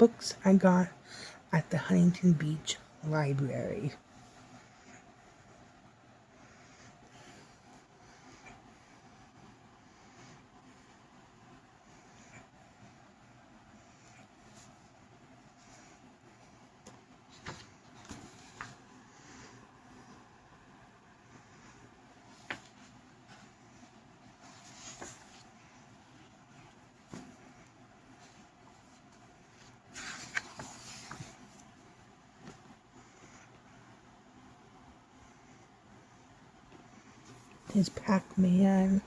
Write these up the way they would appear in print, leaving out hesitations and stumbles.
books I got at the Huntington Beach Library. There's Pac-Man.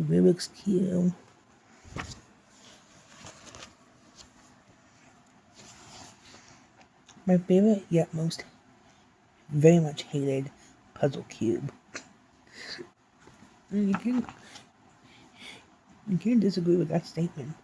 Rubik's Cube. My favorite, yet most very much hated, puzzle cube. You can't disagree with that statement.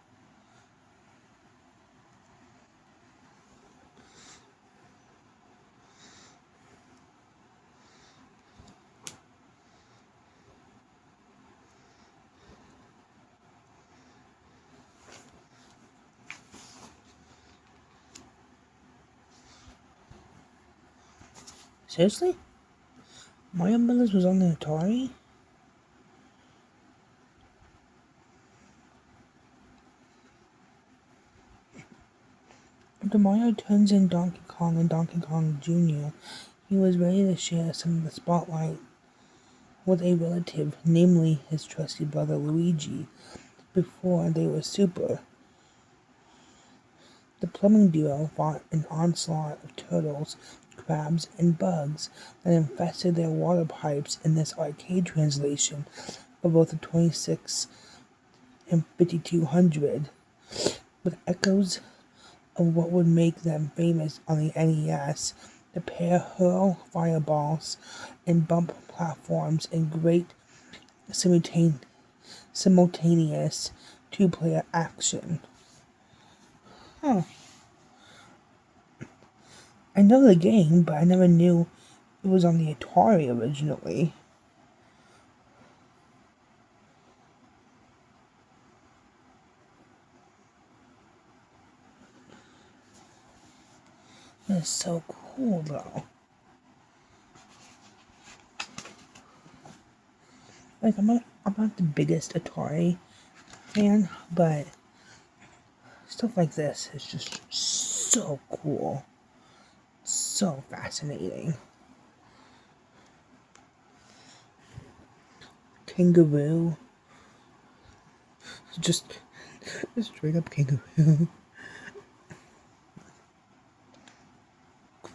Seriously? Mario Brothers was on the Atari? After Mario turns in Donkey Kong and Donkey Kong Jr., he was ready to share some of the spotlight with a relative, namely his trusty brother Luigi, before they were super. The plumbing duo fought an onslaught of turtles, crabs, and bugs that infested their water pipes in this arcade translation for both the 26 and 5200, with echoes of what would make them famous on the NES. The pair hurl fireballs and bump platforms in great simultaneous two-player action. I know the game, but I never knew it was on the Atari originally. That's so cool, though. Like, I'm not the biggest Atari fan, but stuff like this is just so cool. So fascinating. Kangaroo. Just straight up kangaroo.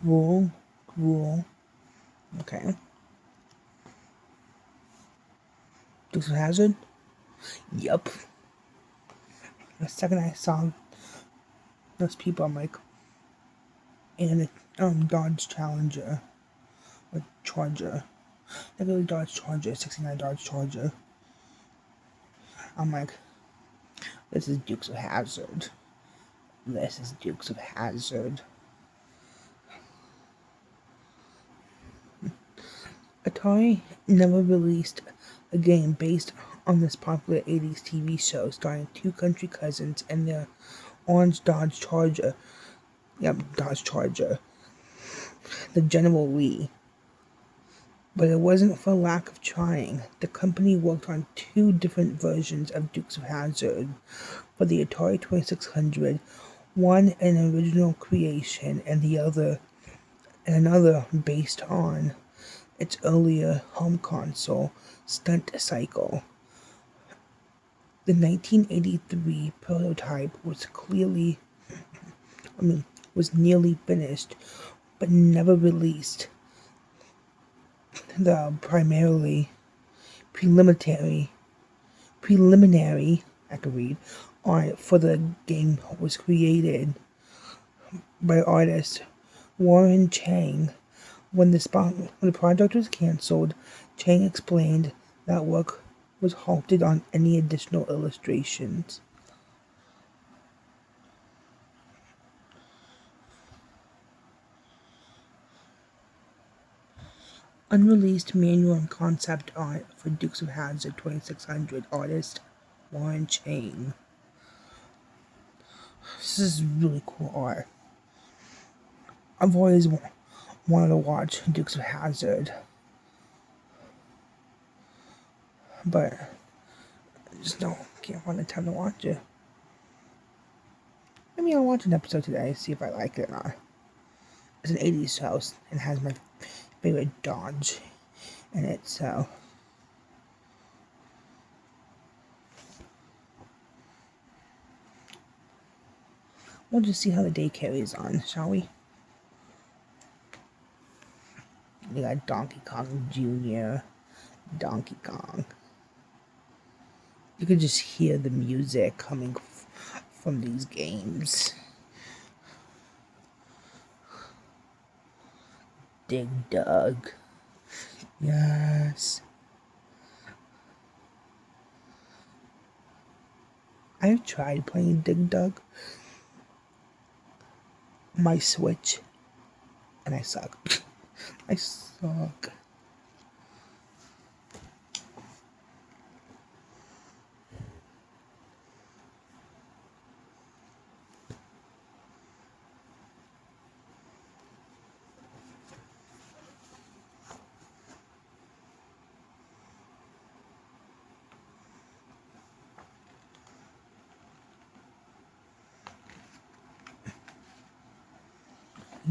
Cool. Okay. Dukes of Hazzard? Yup. The second I saw those people, I'm like, in a Dodge Challenger. Or Charger. I think it was Dodge Charger, 69 Dodge Charger. I'm like, this is Dukes of Hazzard. Atari never released a game based on this popular 80s TV show starring two country cousins and their orange Dodge Charger. Yep, Dodge Charger. The General Lee. But it wasn't for lack of trying. The company worked on two different versions of Dukes of Hazzard for the Atari 2600, one an original creation and another based on its earlier home console, Stunt Cycle. The 1983 prototype was nearly finished, but never released. The preliminary I could read art for the game was created by artist Warren Chang. When the project was cancelled, Chang explained that work was halted on any additional illustrations. Unreleased manual and concept art for Dukes of Hazzard 2600 artist Warren Chang. This is really cool art. I've always wanted to watch Dukes of Hazzard, but I just can't find the time to watch it. Maybe I'll watch an episode today, see if I like it or not. It's an 80s show and has my favorite Dodge in it, so we'll just see how the day carries on, shall we? We got Donkey Kong Jr., Donkey Kong. You can just hear the music coming from these games. Dig Dug. Yes. I've tried playing Dig Dug on my Switch, and I suck. I suck.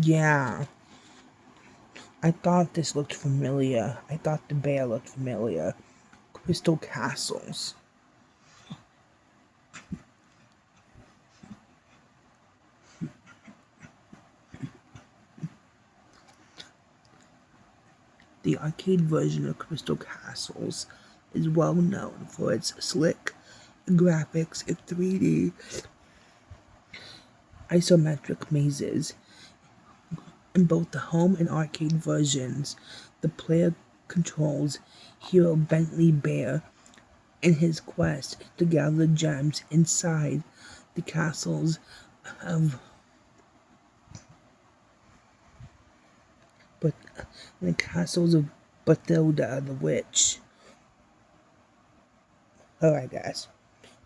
Yeah. I thought this looked familiar. I thought the bear looked familiar. Crystal Castles. The arcade version of Crystal Castles is well known for its slick graphics and 3D isometric mazes. In both the home and arcade versions, the player controls hero Bentley Bear in his quest to gather gems inside the castles of Bathilda the Witch. Oh, I guess.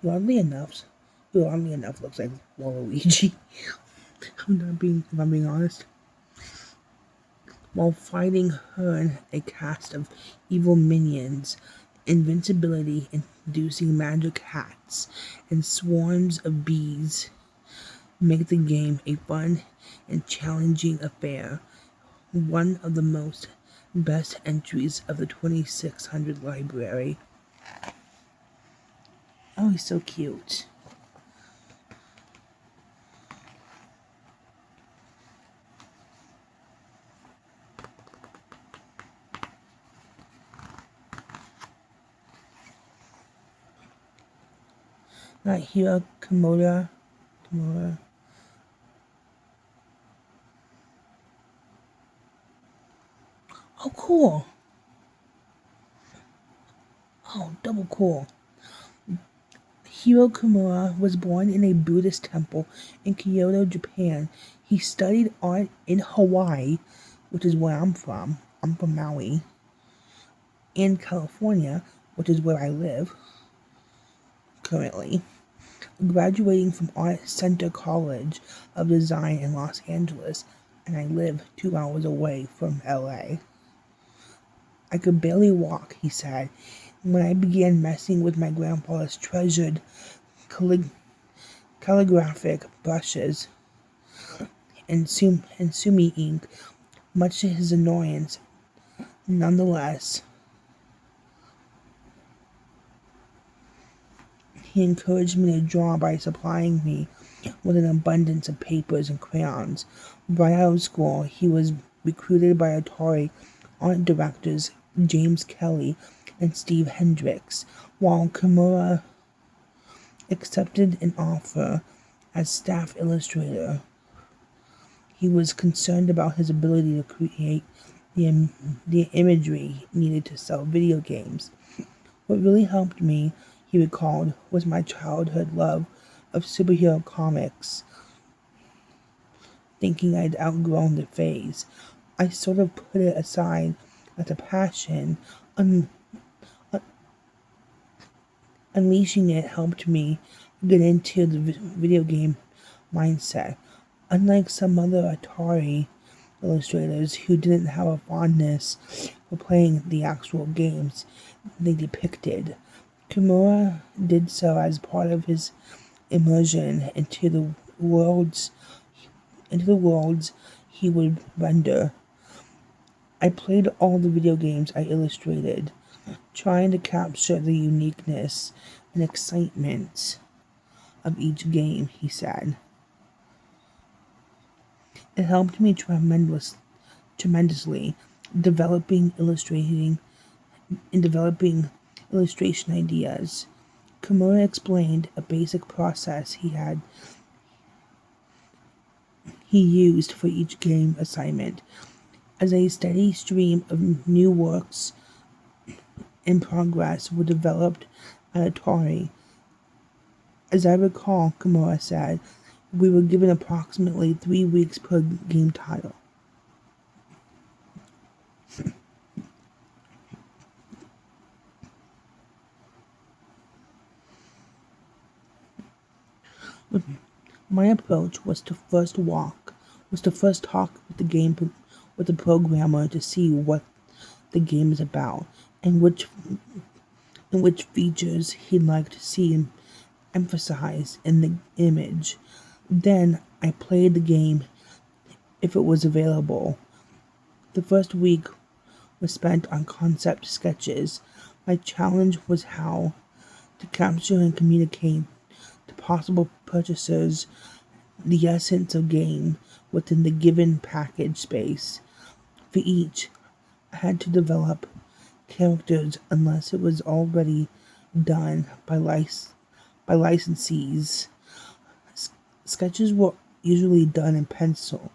Oddly enough looks like Waluigi. If I'm being honest. While fighting her and a cast of evil minions, invincibility-inducing magic hats, and swarms of bees make the game a fun and challenging affair. One of the best entries of the 2600 library. Oh, he's so cute. Not Hiro Kimura. Oh, cool. Oh, double cool. Hiro Kimura was born in a Buddhist temple in Kyoto, Japan. He studied art in Hawaii, which is where I'm from. I'm from Maui. In California, which is where I live currently. Graduating from Art Center College of Design in Los Angeles, and I live 2 hours away from LA. I could barely walk, he said, when I began messing with my grandpa's treasured calligraphic brushes and sumi ink, much to his annoyance. Nonetheless, He encouraged me to draw by supplying me with an abundance of papers and crayons. Right out of school, he was recruited by Atari art directors James Kelly and Steve Hendricks, while Kimura accepted an offer as staff illustrator. He was concerned about his ability to create the imagery needed to sell video games. What really helped me, he recalled, was my childhood love of superhero comics. Thinking I'd outgrown the phase, I sort of put it aside as a passion. Unleashing it helped me get into the video game mindset. Unlike some other Atari illustrators who didn't have a fondness for playing the actual games they depicted, Kimura did so as part of his immersion into the worlds he would render. I played all the video games I illustrated, trying to capture the uniqueness and excitement of each game, he said. It helped me tremendously developing illustration ideas. Kimura explained a basic process he used for each game assignment. As a steady stream of new works in progress were developed at Atari. As I recall, Kimura said, we were given approximately 3 weeks per game title. My approach was to first talk with the programmer to see what the game is about and which features he'd like to see emphasized in the image. Then I played the game if it was available. The first week was spent on concept sketches. My challenge was how to capture and communicate to possible purchasers the essence of game within the given package space. For each, I had to develop characters unless it was already done by licensees. Sketches were usually done in pencil.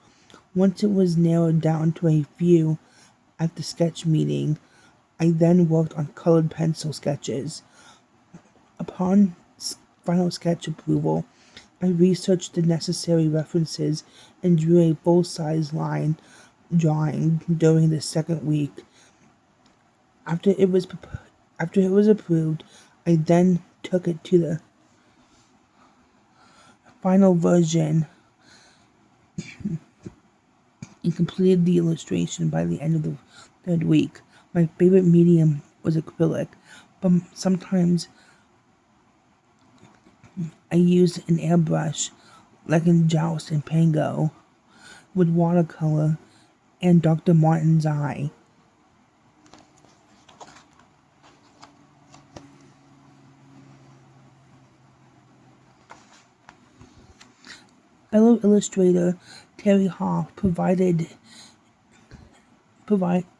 Once it was narrowed down to a few at the sketch meeting, I then worked on colored pencil sketches. Upon final sketch approval, I researched the necessary references and drew a full-size line drawing during the second week. After it was approved, I then took it to the final version and completed the illustration by the end of the third week. My favorite medium was acrylic, but sometimes I used an airbrush like in Joust and Pango with watercolor and Dr. Martin's eye. Fellow illustrator Terry Hoff provided added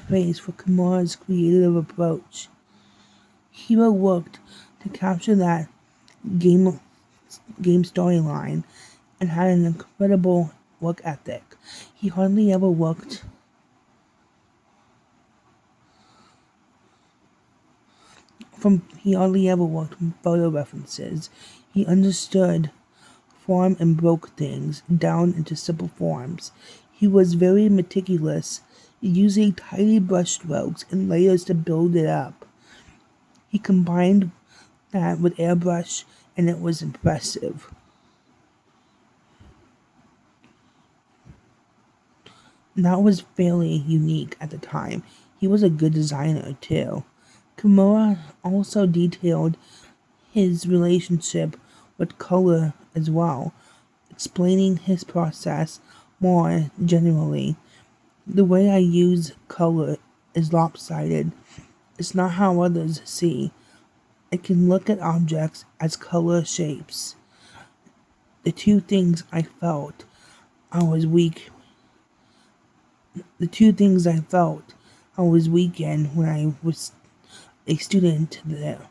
praise for Kimura's creative approach. Hiro worked to capture that game storyline and had an incredible work ethic. He hardly ever worked from photo references. He understood form and broke things down into simple forms. He was very meticulous, using tiny brushstrokes and layers to build it up. He combined that with airbrush, and it was impressive. That was fairly unique at the time. He was a good designer, too. Kimura also detailed his relationship with color as well, explaining his process more generally. The way I use color is lopsided. It's not how others see. I can look at objects as color shapes. The two things I felt I was weak. The two things I felt I was weak in when I was a student there.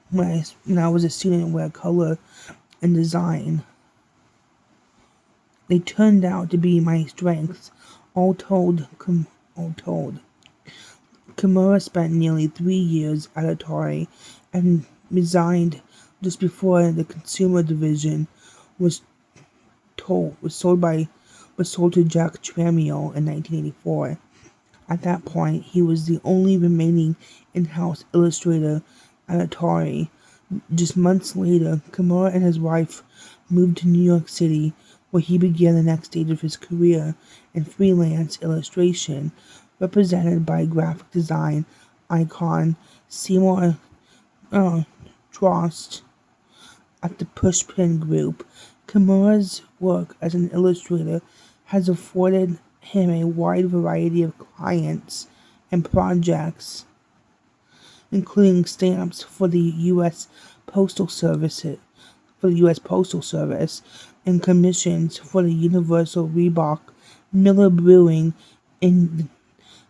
When I was a student where color and design, they turned out to be my strengths. All told, Kimura spent nearly 3 years at Atari and resigned just before the consumer division was was sold to Jack Tramiel in 1984. At that point, he was the only remaining in-house illustrator at Atari. Just months later, Kimura and his wife moved to New York City, where he began the next stage of his career in freelance illustration, represented by graphic design icon Seymour Trost at the Pushpin Group. Kimura's work as an illustrator has afforded him a wide variety of clients and projects, including stamps for the U.S. Postal Service, and commissions for the Universal Reebok, Miller Brewing, in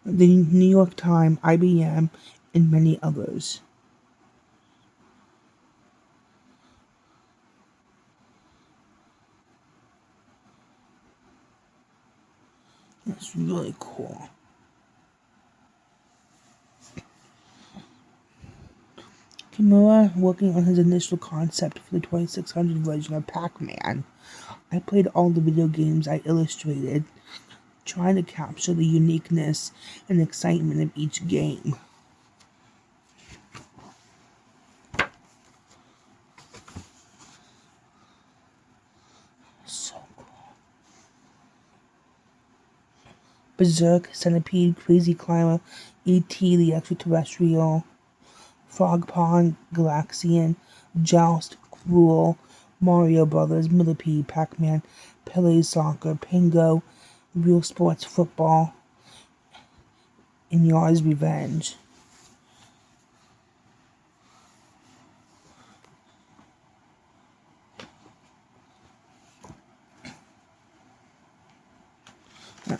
the New York Times, IBM, and many others. That's really cool. Kimura working on his initial concept for the 2600 version of Pac-Man. I played all the video games I illustrated, trying to capture the uniqueness and excitement of each game. So cool. Berserk, Centipede, Crazy Climber, E.T. the Extraterrestrial, Frog Pond, Galaxian, Joust, Cruel, Mario Brothers, Millipede, Pac-Man, Pele's Soccer, Pingo, Real Sports Football, and Yar's Revenge.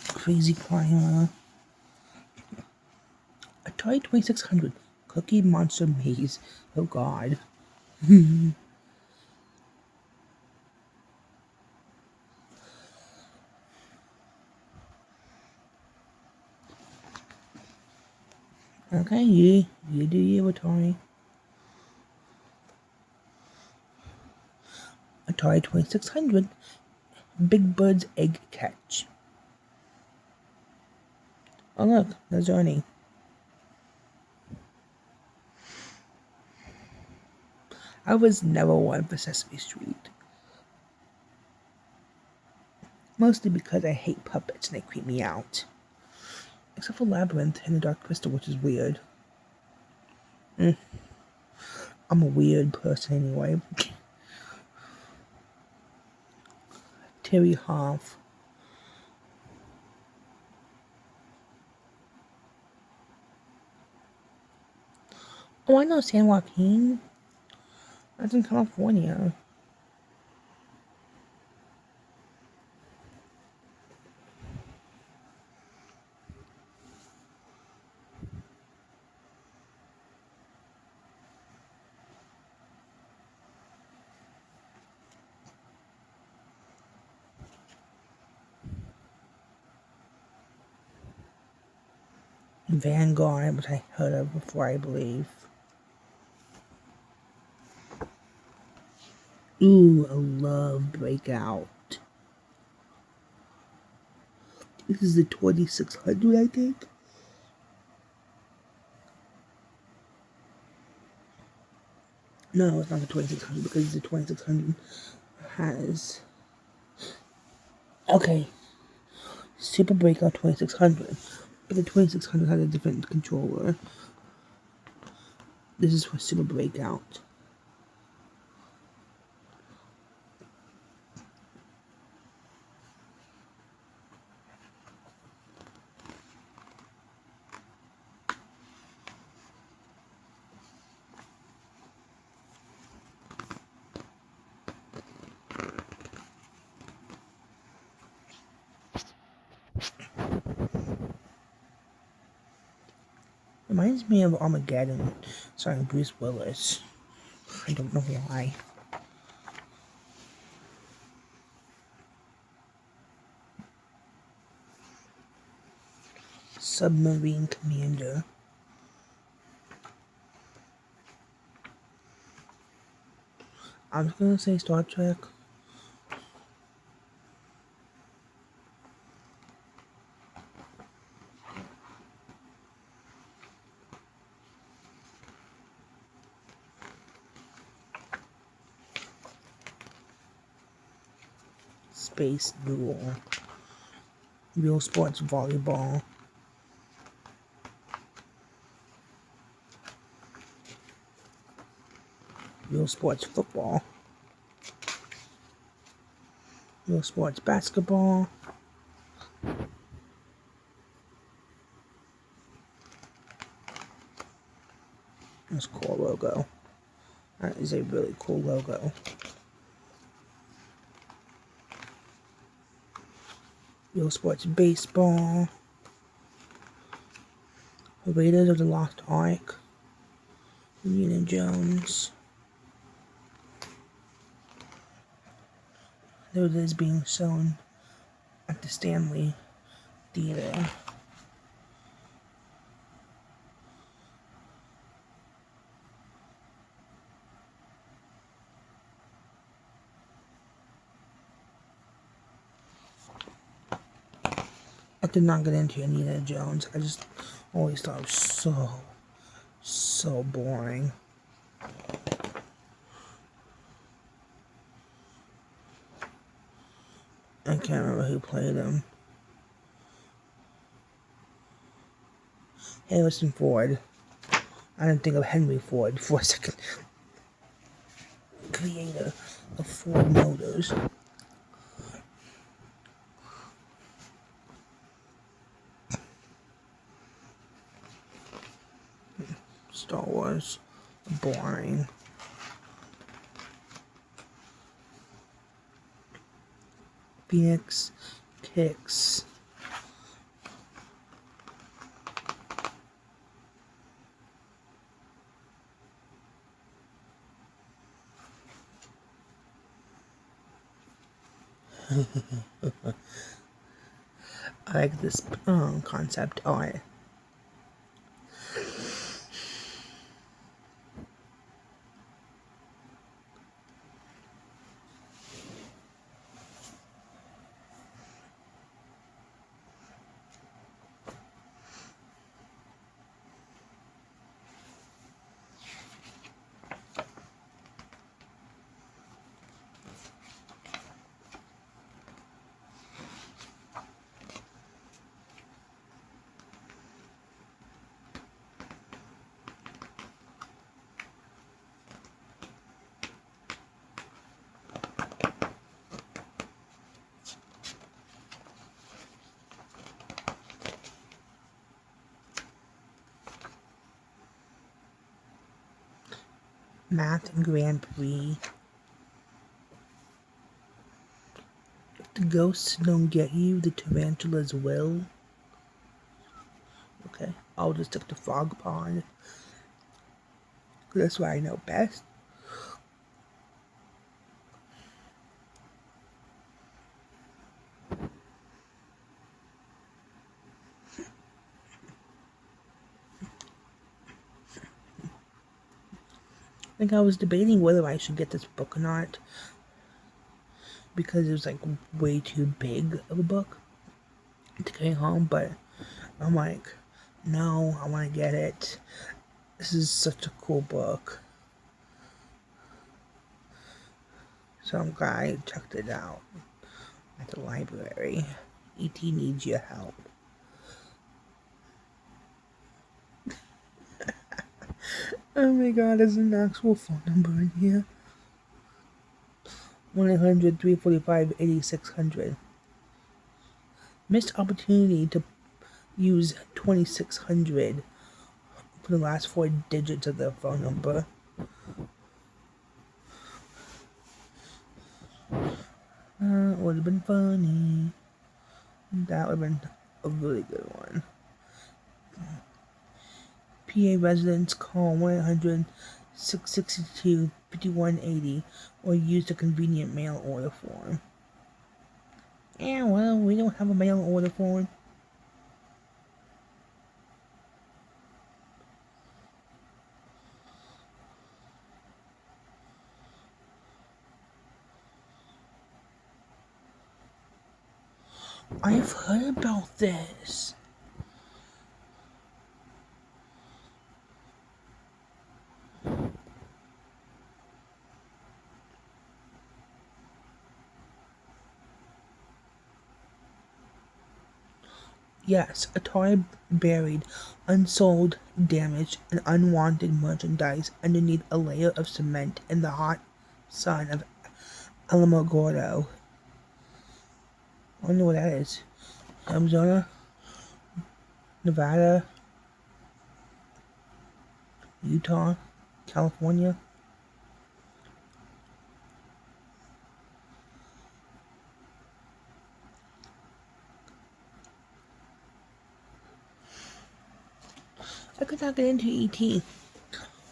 Crazy Climber. Atari 2600. Cookie Monster Maze. Oh god. Okay, you do you, Atari. Atari 2600. Big Bird's Egg Catch. Oh look, there's Ernie. I was never one for Sesame Street. Mostly because I hate puppets and they creep me out. Except for Labyrinth and the Dark Crystal, which is weird. I'm a weird person anyway. Terry Hoff. Oh, I know San Joaquin. That's in California. Vanguard, which I heard of before, I believe. Ooh, I love Breakout. This is the 2600, I think. No, it's not the 2600 because the 2600 has. Okay. Super Breakout 2600. But the 2600 has a different controller. This is for Super Breakout. reminds me of Armageddon, starring Bruce Willis. I don't know why. Submarine Commander. I was gonna say Star Trek. Space Duel. Real Sports Volleyball. Real Sports Football. Real Sports Basketball. That's a cool logo. That is a really cool logo. Real Sports Baseball. Raiders of the Lost Ark. Indiana Jones. There it is being shown at the Stanley Theater. I did not get into Indiana Jones. I just always thought it was so boring. I can't remember who played him. Harrison Ford. I didn't think of Henry Ford for a second. Creator of Ford Motors. Star Wars. Boring. Phoenix Kicks. I like this concept art. Math Grand Prix. If the ghosts don't get you, the tarantulas will. Okay, I'll just stick to Frog Pond. That's what I know best. I think I was debating whether I should get this book or not, because it was like way too big of a book to carry home, but I'm like, no, I want to get it. This is such a cool book. So I'm glad I checked it out at the library. E.T. needs your help. Oh my god, there's an actual phone number in here. 1-800-345-8600. Missed opportunity to use 2600 for the last 4 digits of the phone number. Would have been funny. That would have been a really good one. PA residents call 1-800-662-5180 or use the convenient mail order form. Yeah, well, we don't have a mail order form. I've heard about this. Yes, Atari buried unsold, damaged, and unwanted merchandise underneath a layer of cement in the hot sun of Alamogordo. I don't know what that is. Arizona? Nevada? Utah? California? I could not get into ET.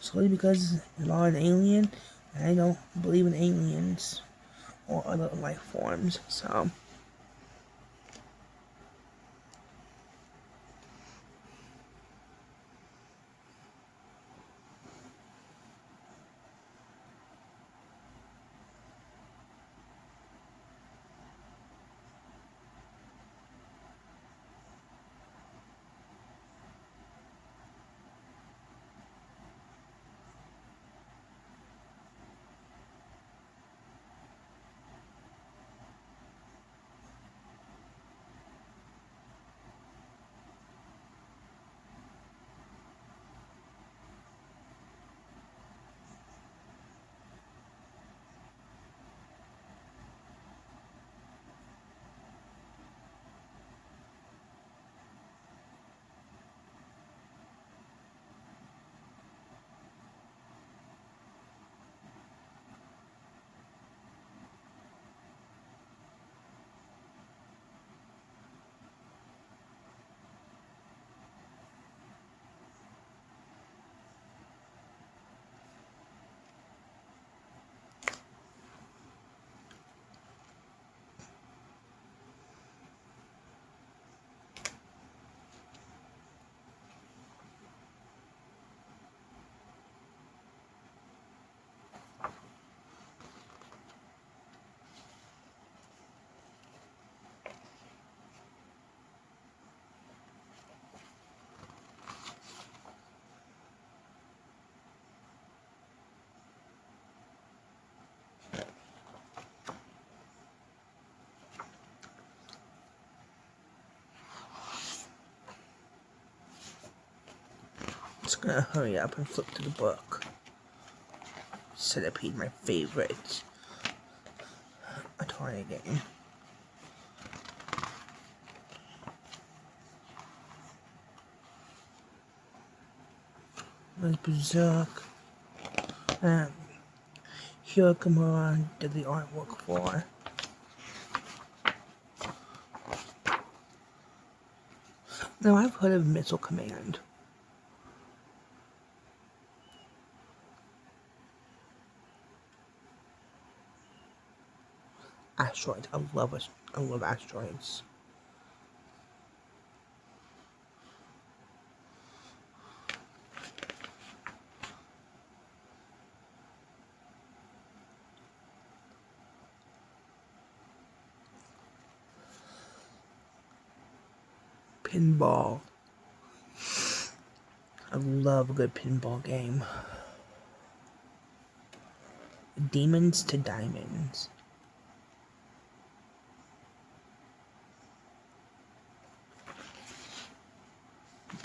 Solely because it's not an alien, and I don't believe in aliens or other life forms, so. Just gonna hurry up and flip to the book. Centipede, my favorite Atari game. There's Berserk. Hiro Kimura did the artwork for. Now I've heard of Missile Command. Asteroids. I love asteroids. Pinball. I love a good pinball game. Demons to Diamonds.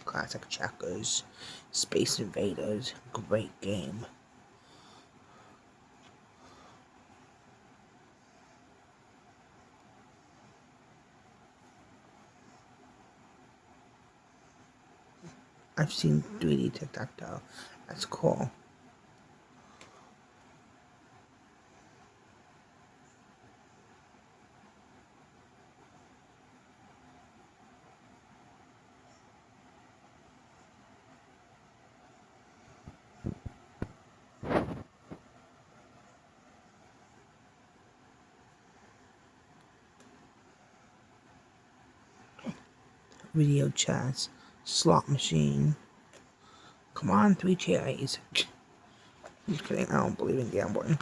Classic Checkers. Space Invaders. Great game. I've seen 3D tic-tac-toe. That's cool. video chess, slot machine. Come on, 3 cherries. I'm just kidding, I don't believe in gambling.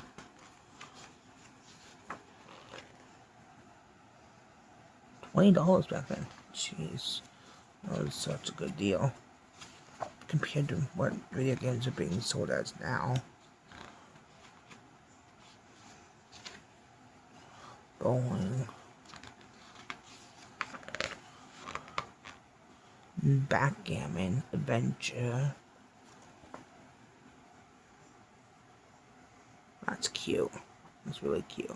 $20 back then. Jeez. That was such a good deal. Compared to what video games are being sold as now. Bowling. Backgammon. Adventure. That's cute. That's really cute.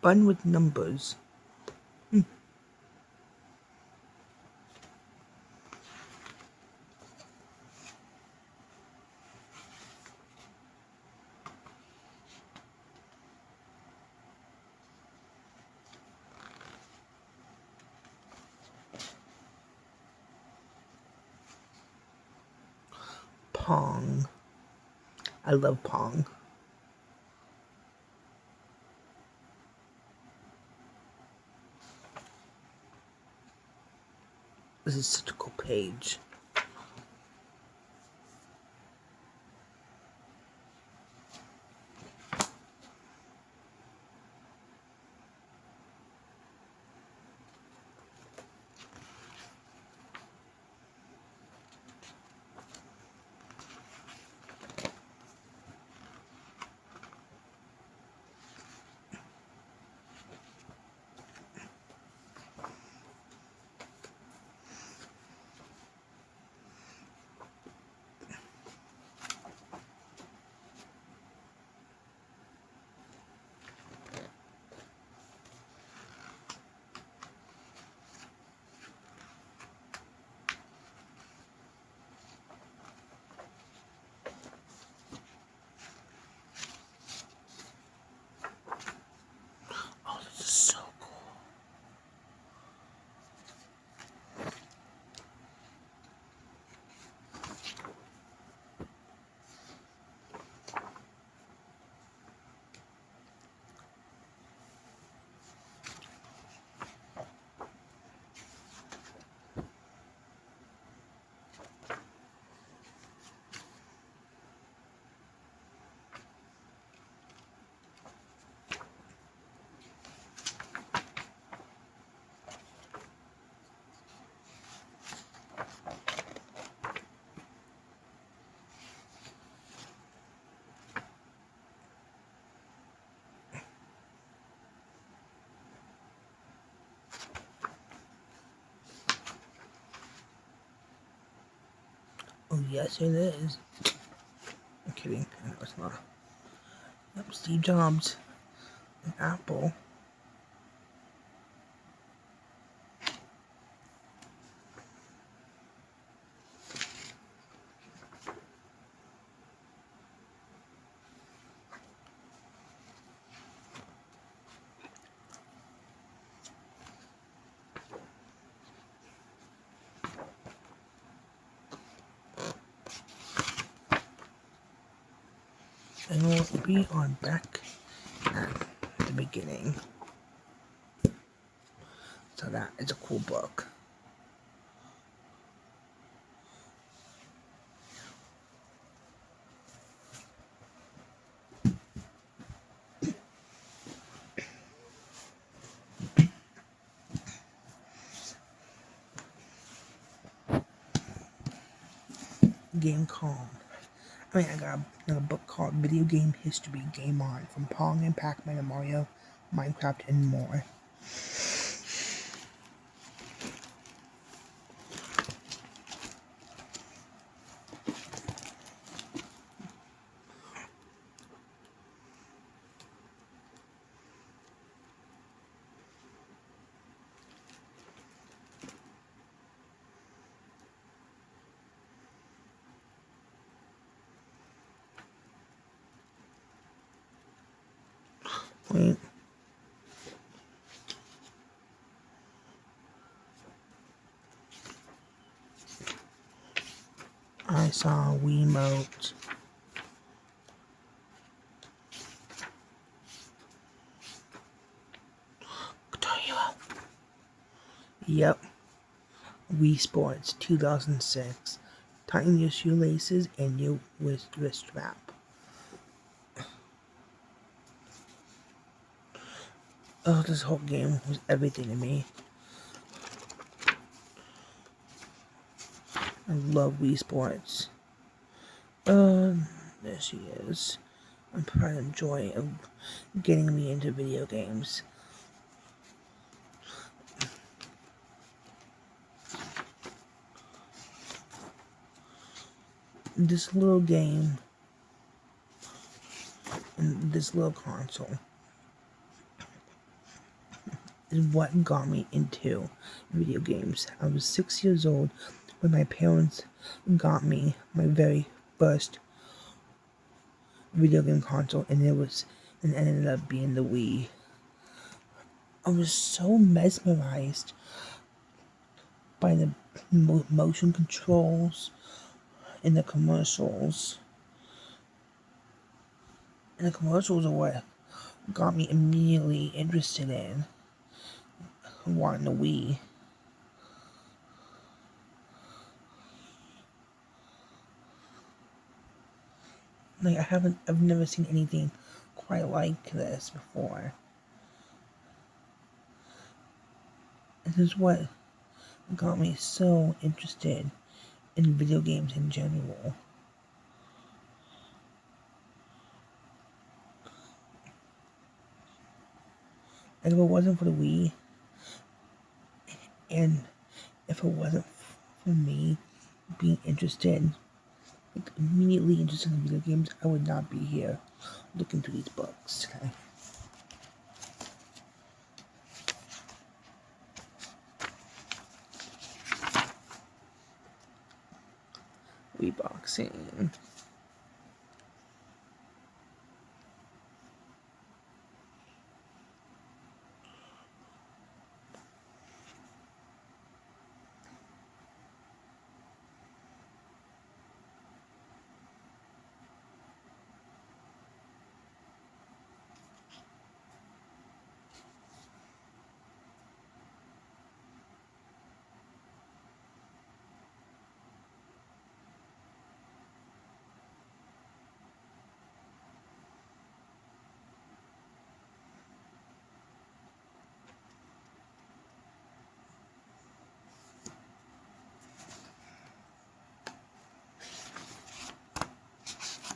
Fun with numbers. Pong. I love Pong. This is such a cool page. Oh, yes, it is. I'm kidding. No, it's not. Yep, Steve Jobs. And Apple. And we'll be on back at the beginning. So that is a cool book. Game called, I got another book called Video Game History Game On, from Pong and Pac-Man and Mario, Minecraft, and more. Wait. I saw a Wiimote. Yep. Wii Sports 2006. Tighten your shoelaces and your wrist strap. Oh, this whole game was everything to me. I love Wii Sports. There she is. I'm proud of joy of getting me into video games. This little game and this little console is what got me into video games. I was 6 years old when my parents got me my very first video game console, and it ended up being the Wii. I was so mesmerized by the motion controls and the commercials. And the commercials are what got me immediately interested in wanting the Wii. Like, I've never seen anything quite like this before. This is what got me so interested in video games in general. Like, if it wasn't for the Wii, and if it wasn't for me being interested, like immediately interested in video games, I would not be here looking through these books today. Wii boxing.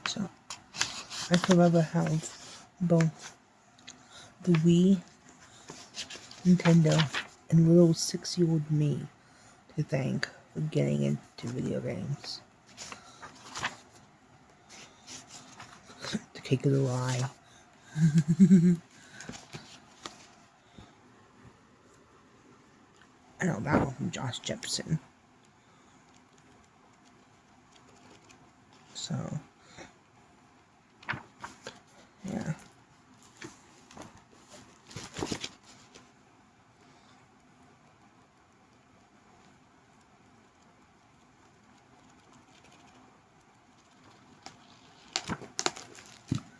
So, I forever have both the Wii, Nintendo, and little 6-year-old me to thank for getting into video games. The cake is a lie. I know that one from Josh Jepson. So, yeah.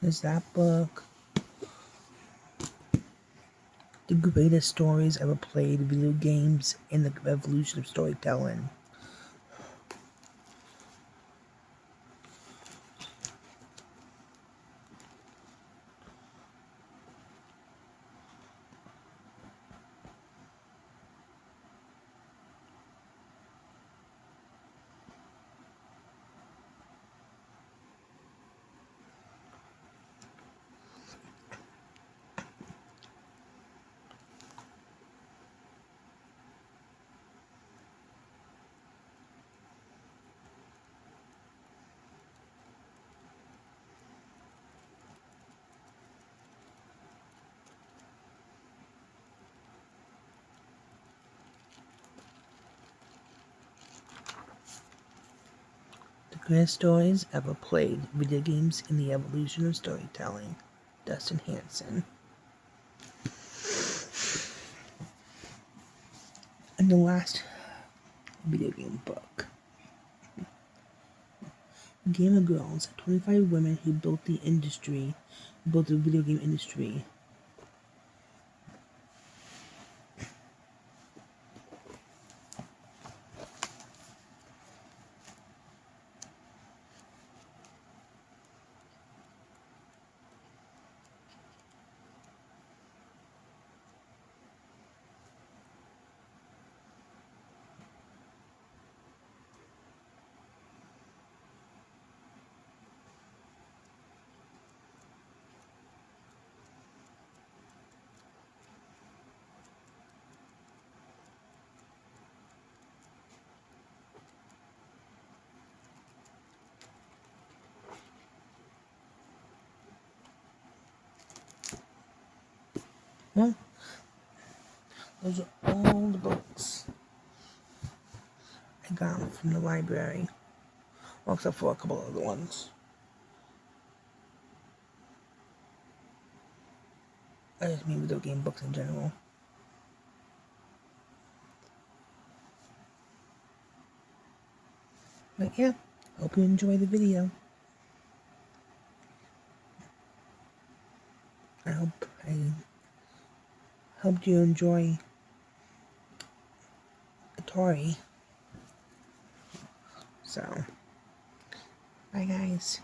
There's that book. The greatest stories ever played, video games, and the evolution of storytelling. The greatest stories ever played, video games, and the evolution of storytelling. Dustin Hanson. And the last video game book. Game of Girls, 25 women who built the video game industry. Well, those are all the books I got from the library, well, except for a couple other ones. I just mean video game books in general. But yeah, hope you enjoy the video. I hope I helped you enjoy Atari. So, bye guys.